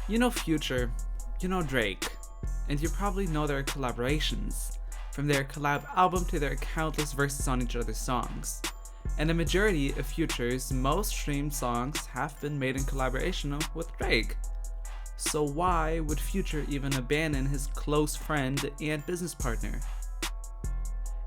You know Future, you know Drake, and you probably know their collaborations, from their collab album to their countless verses on each other's songs. And the majority of Future's most streamed songs have been made in collaboration with Drake. So why would Future even abandon his close friend and business partner?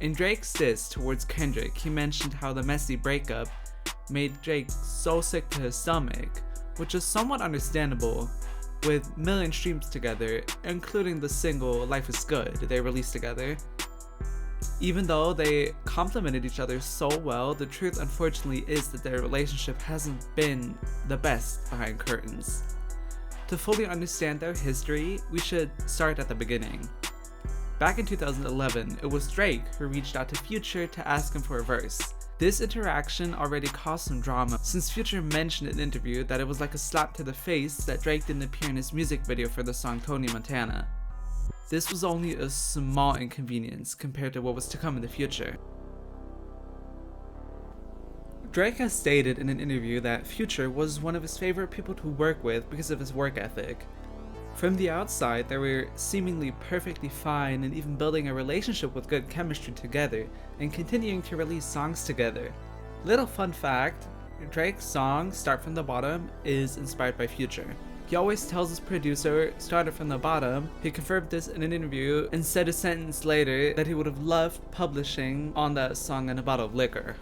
In Drake's diss towards Kendrick, he mentioned how the messy breakup made Drake so sick to his stomach, which is somewhat understandable with million streams together, including the single Life is Good they released together. Even though they complemented each other so well, the truth unfortunately is that their relationship hasn't been the best behind curtains. To fully understand their history, we should start at the beginning. Back in 2011, it was Drake who reached out to Future to ask him for a verse. This interaction already caused some drama, since Future mentioned in an interview that it was like a slap to the face that Drake didn't appear in his music video for the song Tony Montana. This was only a small inconvenience compared to what was to come in the future. Drake has stated in an interview that Future was one of his favorite people to work with because of his work ethic. From the outside, they were seemingly perfectly fine and even building a relationship with good chemistry together and continuing to release songs together. Little fun fact, Drake's song Start From The Bottom is inspired by Future. He always tells his producer, started from the bottom. He confirmed this in an interview and said a sentence later that he would have loved publishing on that song in a bottle of liquor.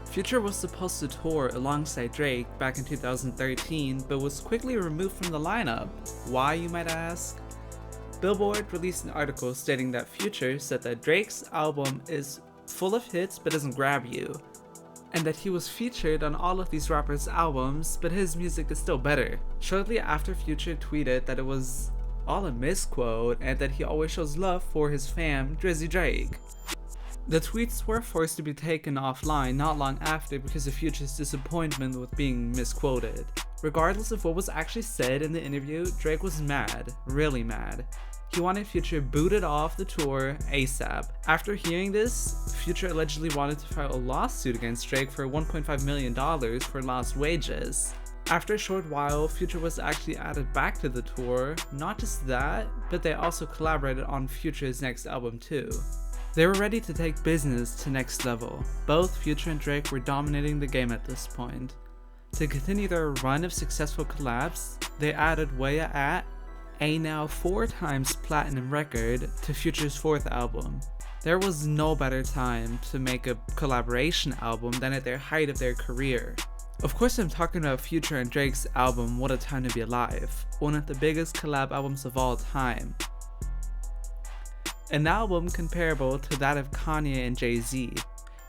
Future was supposed to tour alongside Drake back in 2013, but was quickly removed from the lineup. Why, you might ask? Billboard released an article stating that Future said that Drake's album is full of hits but doesn't grab you, and that he was featured on all of these rappers' albums, but his music is still better. Shortly after, Future tweeted that it was all a misquote and that he always shows love for his fam, Drizzy Drake. The tweets were forced to be taken offline not long after because of Future's disappointment with being misquoted. Regardless of what was actually said in the interview, Drake was mad, really mad. He wanted Future booted off the tour ASAP. After hearing this, Future allegedly wanted to file a lawsuit against Drake for $1.5 million for lost wages. After a short while, Future was actually added back to the tour. Not just that, but they also collaborated on Future's next album too. They were ready to take business to next level. Both Future and Drake were dominating the game at this point. To continue their run of successful collabs, they added Where Ya At, a now 4 times platinum record, to Future's 4th album. There was no better time to make a collaboration album than at their height of their career. Of course, I'm talking about Future and Drake's album What a Time to Be Alive, one of the biggest collab albums of all time. An album comparable to that of Kanye and Jay-Z.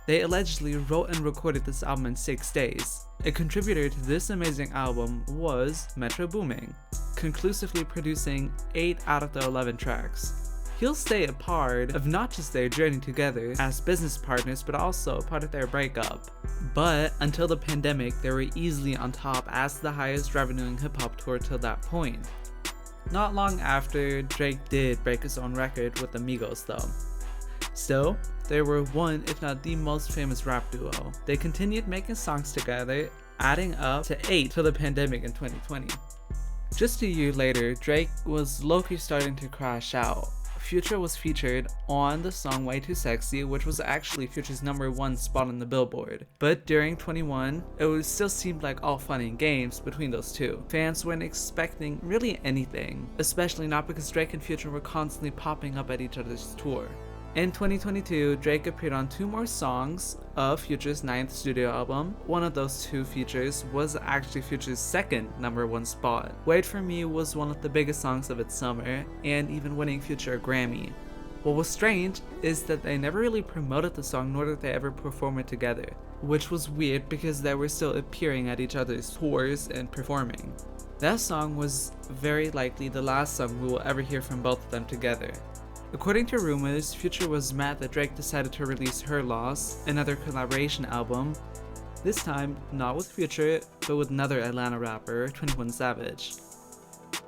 They allegedly wrote and recorded this album in 6 days. A contributor to this amazing album was Metro Boomin, conclusively producing 8 out of the 11 tracks. He'll stay a part of not just their journey together as business partners, but also part of their breakup. But until the pandemic, they were easily on top as the highest revenuing hip-hop tour till that point. Not long after, Drake did break his own record with Amigos though. Still, they were one if not the most famous rap duo. They continued making songs together, adding up to 8 till the pandemic in 2020. Just a year later, Drake was low-key starting to crash out. Future was featured on the song Way Too Sexy, which was actually Future's #1 spot on the Billboard. But during 21, it still seemed like all fun and games between those two. Fans weren't expecting really anything, especially not because Drake and Future were constantly popping up at each other's tour. In 2022, Drake appeared on 2 more songs of Future's 9th studio album. One of those 2 features was actually Future's 2nd #1 spot. Wait For Me was one of the biggest songs of its summer, and even winning Future a Grammy. What was strange is that they never really promoted the song, nor did they ever perform it together, which was weird because they were still appearing at each other's tours and performing. That song was very likely the last song we will ever hear from both of them together. According to rumors, Future was mad that Drake decided to release Her Loss, another collaboration album, this time not with Future, but with another Atlanta rapper, 21 Savage.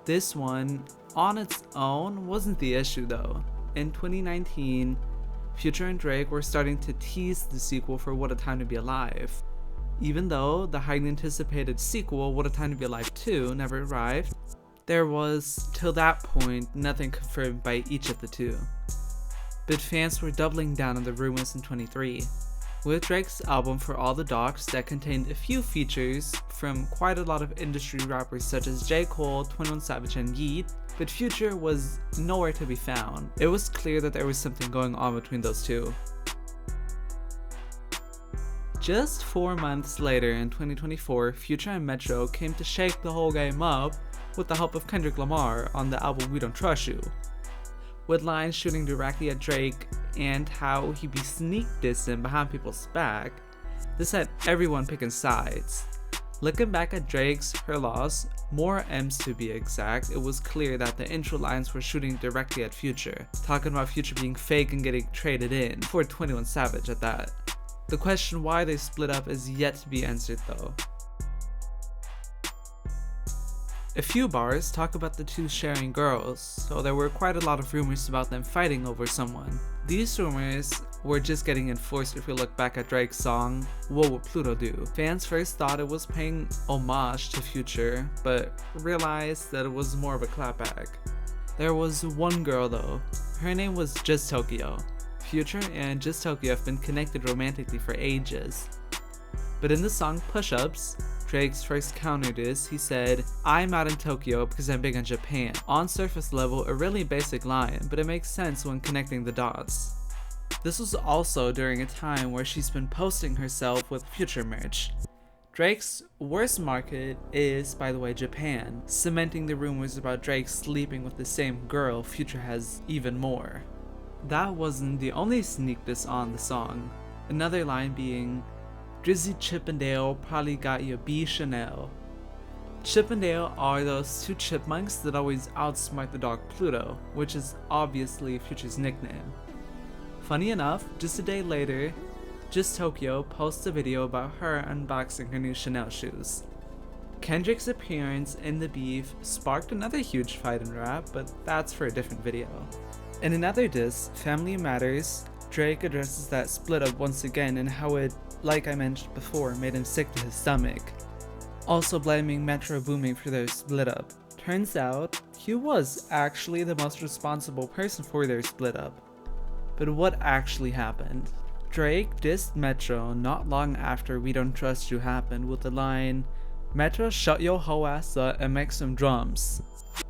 This one, on its own, wasn't the issue though. In 2019, Future and Drake were starting to tease the sequel for What a Time to Be Alive. Even though the highly anticipated sequel, What a Time to Be Alive 2, never arrived, there was, till that point, nothing confirmed by each of the two. But fans were doubling down on the rumors in 23, with Drake's album For All the Dogs that contained a few features from quite a lot of industry rappers such as J. Cole, 21 Savage, and Yeat, but Future was nowhere to be found. It was clear that there was something going on between those two. Just 4 months later in 2024, Future and Metro came to shake the whole game up with the help of Kendrick Lamar on the album We Don't Trust You, with lines shooting directly at Drake and how he be sneak dissing behind people's back. This had everyone picking sides. Looking back at Drake's Her Loss, more M's to be exact, it was clear that the intro lines were shooting directly at Future, talking about Future being fake and getting traded in, for 21 Savage at that. The question why they split up is yet to be answered though. A few bars talk about the two sharing girls, so there were quite a lot of rumors about them fighting over someone. These rumors were just getting enforced if we look back at Drake's song, What Would Pluto Do? Fans first thought it was paying homage to Future, but realized that it was more of a clapback. There was one girl though, her name was Just Tokyo. Future and Just Tokyo have been connected romantically for ages. But in the song Push Ups, Drake's first counter this, he said, "I'm out in Tokyo because I'm big on Japan." On surface level, a really basic line, but it makes sense when connecting the dots. This was also during a time where she's been posting herself with Future merch. Drake's worst market is, by the way, Japan, cementing the rumors about Drake sleeping with the same girl Future has even more. That wasn't the only sneak diss on the song, another line being, "Drizzy Chippendale probably got your B Chanel." Chippendale are those two chipmunks that always outsmart the dog Pluto, which is obviously Future's nickname. Funny enough, just a day later, Just Tokyo posts a video about her unboxing her new Chanel shoes. Kendrick's appearance in the beef sparked another huge fight in rap, but that's for a different video. In another diss, Family Matters, Drake addresses that split up once again and how it, like I mentioned before, made him sick to his stomach. Also blaming Metro Boomin for their split up. Turns out, he was actually the most responsible person for their split up. But what actually happened? Drake dissed Metro not long after We Don't Trust You happened with the line, "Metro shut your hoe ass up and make some drums,"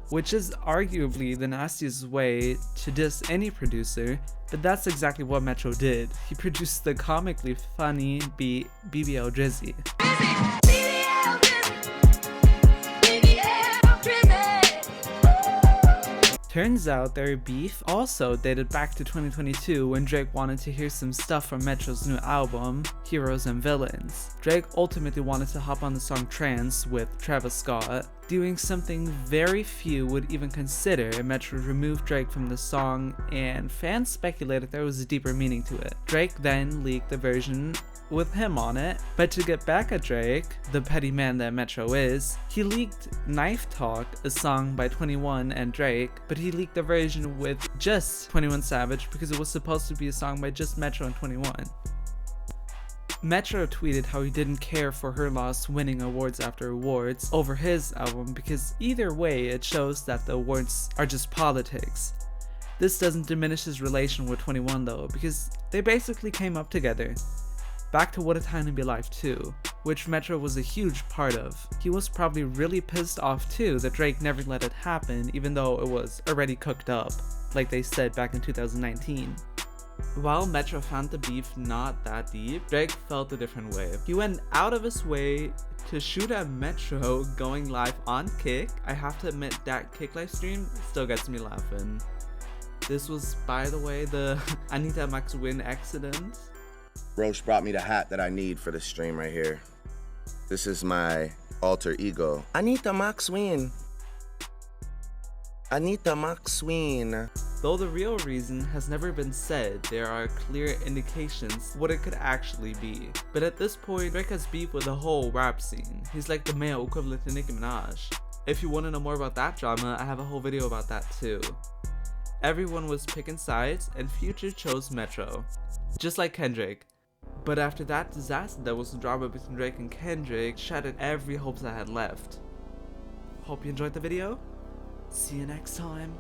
which is arguably the nastiest way to diss any producer, but that's exactly what Metro did. He produced the comically funny beat BBL Drizzy. Turns out their beef also dated back to 2022 when Drake wanted to hear some stuff from Metro's new album, Heroes and Villains. Drake ultimately wanted to hop on the song Trance with Travis Scott, doing something very few would even consider, and Metro removed Drake from the song, and fans speculated there was a deeper meaning to it. Drake then leaked the version with him on it, but to get back at Drake, the petty man that Metro is, he leaked Knife Talk, a song by 21 and Drake, but he leaked the version with just 21 Savage because it was supposed to be a song by just Metro and 21. Metro tweeted how he didn't care for Her Loss winning awards after awards over his album because either way it shows that the awards are just politics. This doesn't diminish his relation with 21 though, because they basically came up together. Back to What a Time to Be Alive 2, which Metro was a huge part of. He was probably really pissed off too that Drake never let it happen even though it was already cooked up, like they said back in 2019. While Metro found the beef not that deep, Drake felt a different way. He went out of his way to shoot at Metro going live on Kick. I have to admit that Kick live stream still gets me laughing. This was, by the way, the Anita Max Win accident. Roche brought me the hat that I need for this stream right here. This is my alter ego. Anita Maxwin. Anita Maxwin. Though the real reason has never been said, there are clear indications what it could actually be. But at this point, Drake has beef with the whole rap scene. He's like the male equivalent to Nicki Minaj. If you want to know more about that drama, I have a whole video about that too. Everyone was picking sides and Future chose Metro. Just like Kendrick. But after that disaster, there was drama between Drake and Kendrick, shattered every hopes I had left. Hope you enjoyed the video. See you next time.